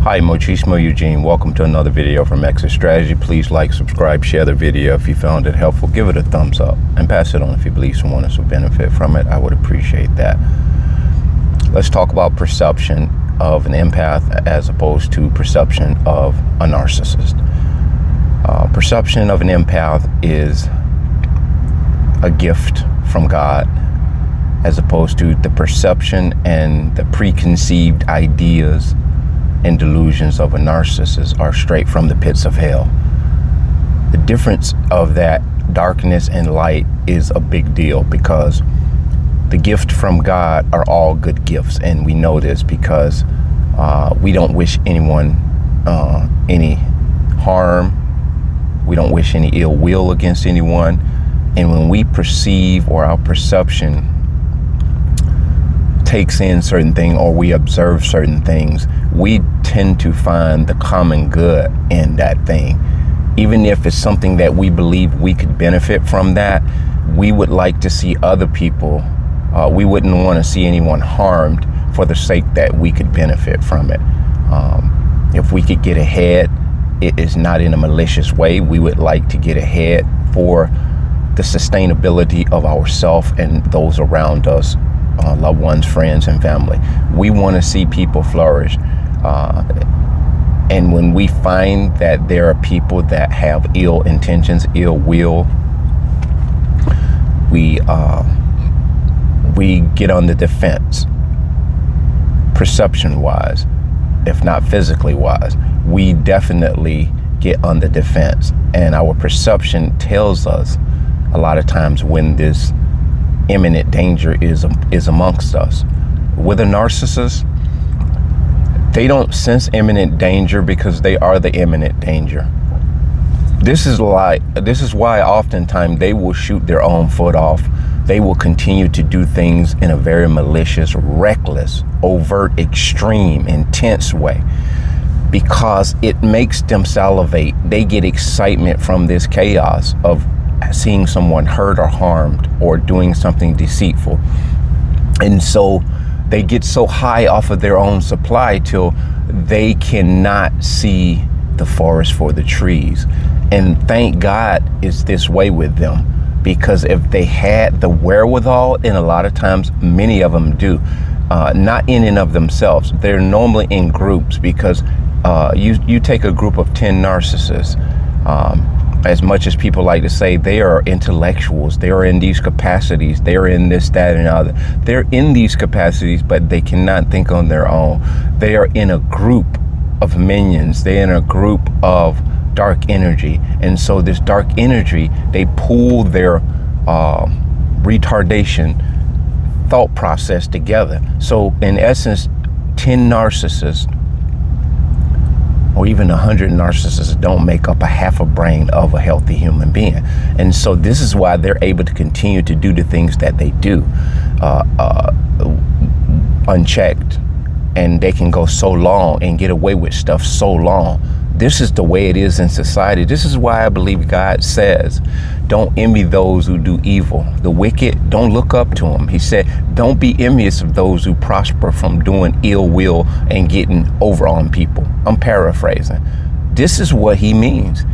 Hi, Mochismo Eugene. Welcome to another video from Exit Strategy. Please like, subscribe, share the video if you found it helpful. Give it a thumbs up and pass it on if you believe someone else will benefit from it. I would appreciate that. Let's talk about perception of an empath as opposed to perception of a narcissist. Perception of an empath is a gift from God, as opposed to the perception and the preconceived ideas and delusions of a narcissist are straight from the pits of hell. The difference of that darkness and light is a big deal, because the gift from God are all good gifts, and we know this because we don't wish anyone any harm. We don't wish any ill will against anyone. And when we perceive, or our perception takes in certain things, or we observe certain things, we tend to find the common good in that thing. Even if it's something that we believe we could benefit from, that we would like to see other people, we wouldn't want to see anyone harmed for the sake that we could benefit from it. If we could get ahead, it is not in a malicious way. We would like to get ahead for the sustainability of ourselves and those around us, loved ones, friends, and family. We want to see people flourish. And when we find that there are people that have ill intentions, ill will, we get on the defense, perception-wise, if not physically-wise. We definitely get on the defense, and our perception tells us a lot of times when this imminent danger is amongst us. With a narcissist, they don't sense imminent danger because they are the imminent danger. This is why oftentimes they will shoot their own foot off. They will continue to do things in a very malicious, reckless, overt, extreme, intense way, because it makes them salivate. They get excitement from this chaos of seeing someone hurt or harmed or doing something deceitful. And so they get so high off of their own supply till they cannot see the forest for the trees. And thank God it's this way with them, because if they had the wherewithal, and a lot of times many of them do, not in and of themselves, they're normally in groups, because you take a group of 10 narcissists, as much as people like to say they are intellectuals, they are in these capacities, they're in this, that, and other. They're in these capacities, but they cannot think on their own. They are in a group of minions. They're in a group of dark energy. And so this dark energy, they pull their retardation thought process together. So in essence, 10 narcissists, or even 100 narcissists, don't make up a half a brain of a healthy human being. And so this is why they're able to continue to do the things that they do unchecked, and they can go so long and get away with stuff so long. This is the way it is in society. This is why I believe God says, don't envy those who do evil. The wicked, don't look up to them. He said, don't be envious of those who prosper from doing ill will and getting over on people. I'm paraphrasing. This is what he means.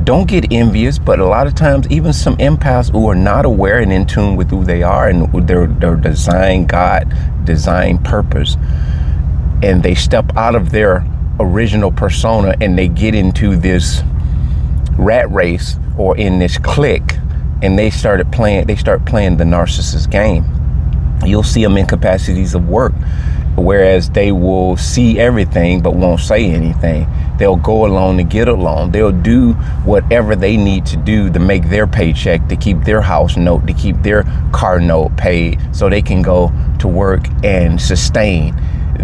Don't get envious, but a lot of times, even some empaths who are not aware and in tune with who they are and their design, God, design purpose, and they step out of their original persona and they get into this rat race or in this clique, and they start playing the narcissist game. You'll see them in capacities of work, whereas they will see everything but won't say anything. They'll go along to get along. They'll do whatever they need to do to make their paycheck, to keep their house note, to keep their car note paid, so they can go to work and sustain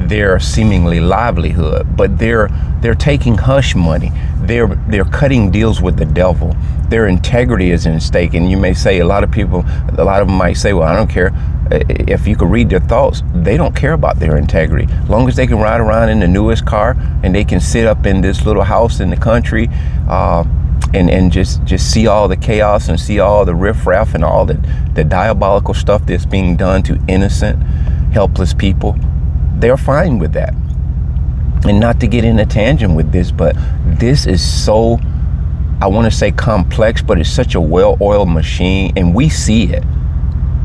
their seemingly livelihood. But they're taking hush money. They're cutting deals with the devil. Their integrity is in stake. And you may say, a lot of them might say, well, I don't care. If you could read their thoughts, they don't care about their integrity. As long as they can ride around in the newest car and they can sit up in this little house in the country and just see all the chaos and see all the riffraff and all the diabolical stuff that's being done to innocent, helpless people, they're fine with that. And not to get in a tangent with this, but this is so, I want to say complex, but it's such a well-oiled machine, and we see it.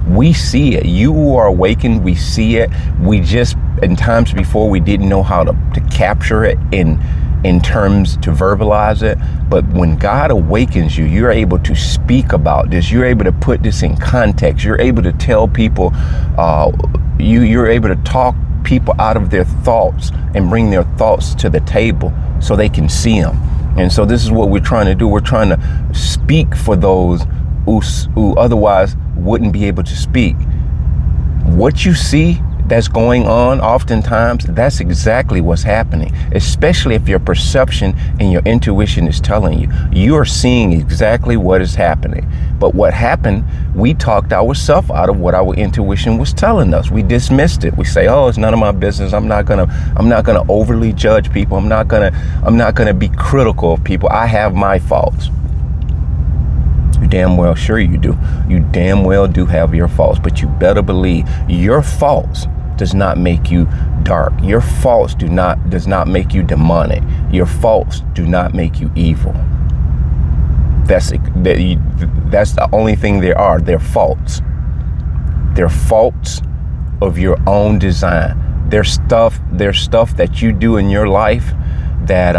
We see it. You who are awakened, we see it. We just, in times before, we didn't know how to capture it in terms to verbalize it. But when God awakens you, you're able to speak about this. You're able to put this in context. You're able to tell people, you're able to talk people out of their thoughts and bring their thoughts to the table so they can see them. And so this is what we're trying to do. We're trying to speak for those who otherwise wouldn't be able to speak. What you see that's going on, oftentimes, that's exactly what's happening, especially if your perception and your intuition is telling you. You are seeing exactly what is happening. But what happened, we talked ourselves out of what our intuition was telling us. We dismissed it. We say, oh, it's none of my business. I'm not gonna overly judge people. I'm not gonna be critical of people. I have my faults. You damn well sure you do. You damn well do have your faults, but you better believe your faults does not make you dark. Your faults does not make you demonic. Your faults do not make you evil. That's the only thing there are. They're faults. They're faults of your own design. There's stuff that you do in your life that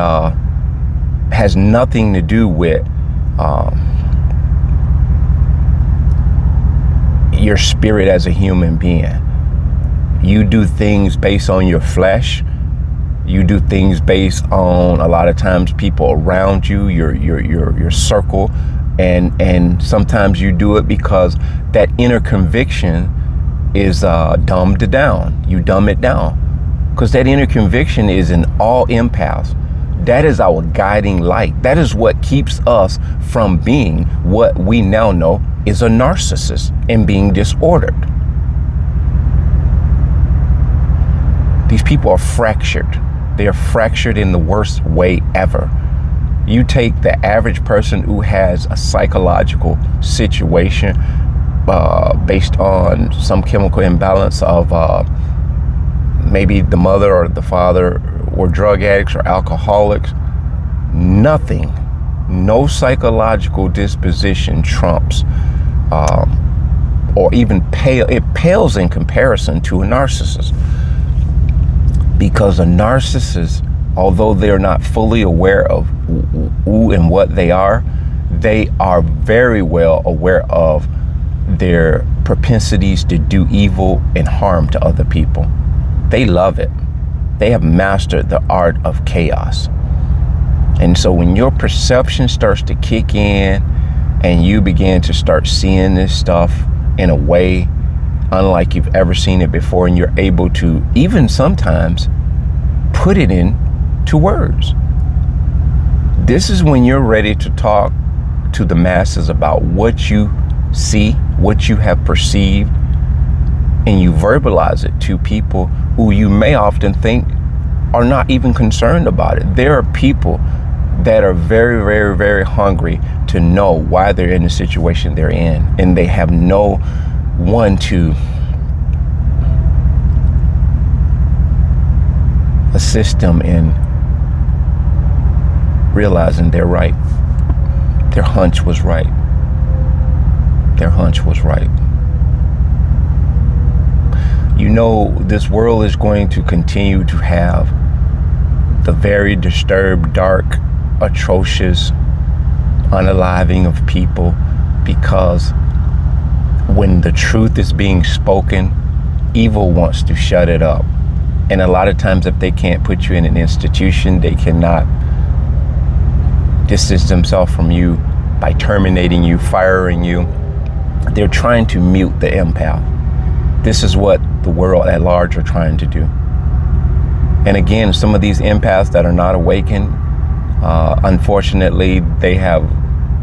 has nothing to do with your spirit as a human being. You do things based on your flesh. You do things based on, a lot of times, people around you, your circle, and sometimes you do it because that inner conviction is dumbed down. You dumb it down because that inner conviction is in all empaths. That is our guiding light. That is what keeps us from being what we now know is a narcissist and being disordered. These people are fractured. They are fractured in the worst way ever. You take the average person who has a psychological situation based on some chemical imbalance of maybe the mother or the father were drug addicts or alcoholics. Nothing, no psychological disposition trumps or even pales in comparison to a narcissist. Because a narcissist, although they're not fully aware of who and what they are very well aware of their propensities to do evil and harm to other people. They love it. They have mastered the art of chaos. And so when your perception starts to kick in and you begin to start seeing this stuff in a way unlike you've ever seen it before, and you're able to even sometimes put it into words. This is when you're ready to talk to the masses about what you see, what you have perceived, and you verbalize it to people who you may often think are not even concerned about it. There are people that are very, very, very hungry to know why they're in the situation they're in, and they have no one to assist them in realizing they're right. Their hunch was right. Their hunch was right. You know, this world is going to continue to have the very disturbed, dark, atrocious unaliving of people, because when the truth is being spoken, evil wants to shut it up. And a lot of times, if they can't put you in an institution, they cannot distance themselves from you by terminating you, firing you. They're trying to mute the empath. This is what the world at large are trying to do. And again, some of these empaths that are not awakened, unfortunately, they have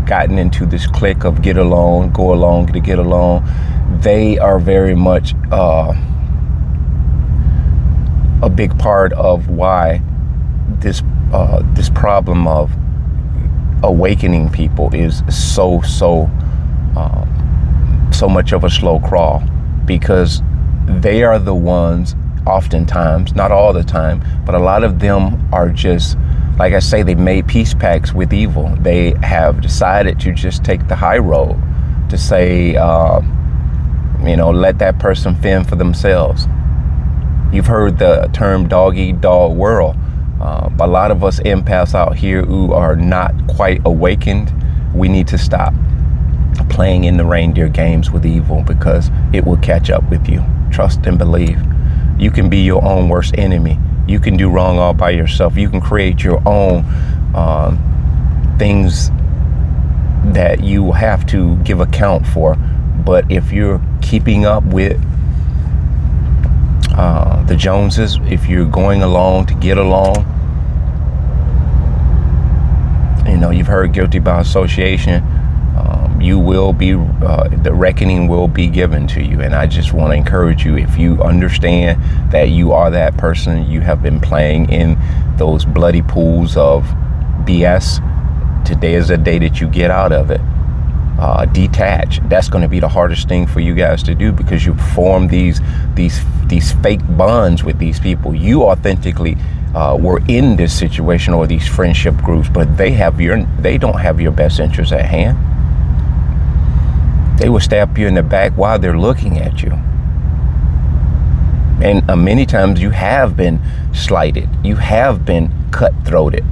gotten into this clique of get along, go along, to get along. They are very much a big part of why this problem of awakening people is so much of a slow crawl, because they are the ones oftentimes, not all the time, but a lot of them are just, like I say, they made peace pacts with evil. They have decided to just take the high road, to say, let that person fend for themselves. You've heard the term dog eat dog world. A lot of us empaths out here who are not quite awakened, we need to stop playing in the reindeer games with evil, because it will catch up with you. Trust and believe. You can be your own worst enemy. You can do wrong all by yourself. You can create your own things that you have to give account for. But if you're keeping up with the Joneses, if you're going along to get along, you've heard guilty by association, you will be, the reckoning will be given to you. And I just want to encourage you, if you understand that you are that person, you have been playing in those bloody pools of BS, today is a day that you get out of it. Detach. That's going to be the hardest thing for you guys to do, because you form these fake bonds with these people. You authentically were in this situation or these friendship groups, but they don't have your best interests at hand. They will stab you in the back while they're looking at you. And many times you have been slighted. You have been cutthroated.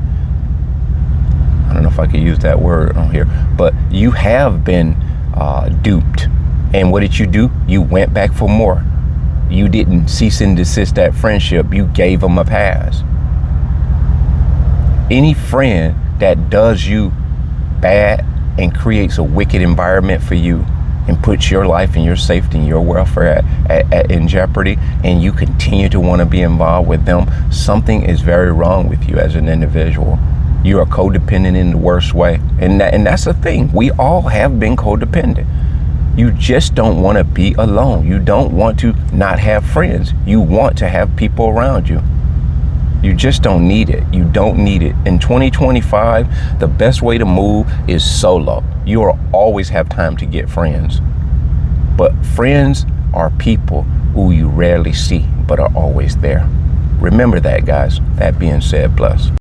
I don't know if I could use that word on here, but you have been duped. And what did you do? You went back for more. You didn't cease and desist that friendship. You gave them a pass. Any friend that does you bad and creates a wicked environment for you and puts your life and your safety and your welfare in jeopardy, and you continue to want to be involved with them, something is very wrong with you as an individual. You are codependent in the worst way. And that's the thing. We all have been codependent. You just don't want to be alone. You don't want to not have friends. You want to have people around you. You just don't need it. You don't need it. In 2025, the best way to move is solo. You will always have time to get friends. But friends are people who you rarely see, but are always there. Remember that, guys. That being said, bless.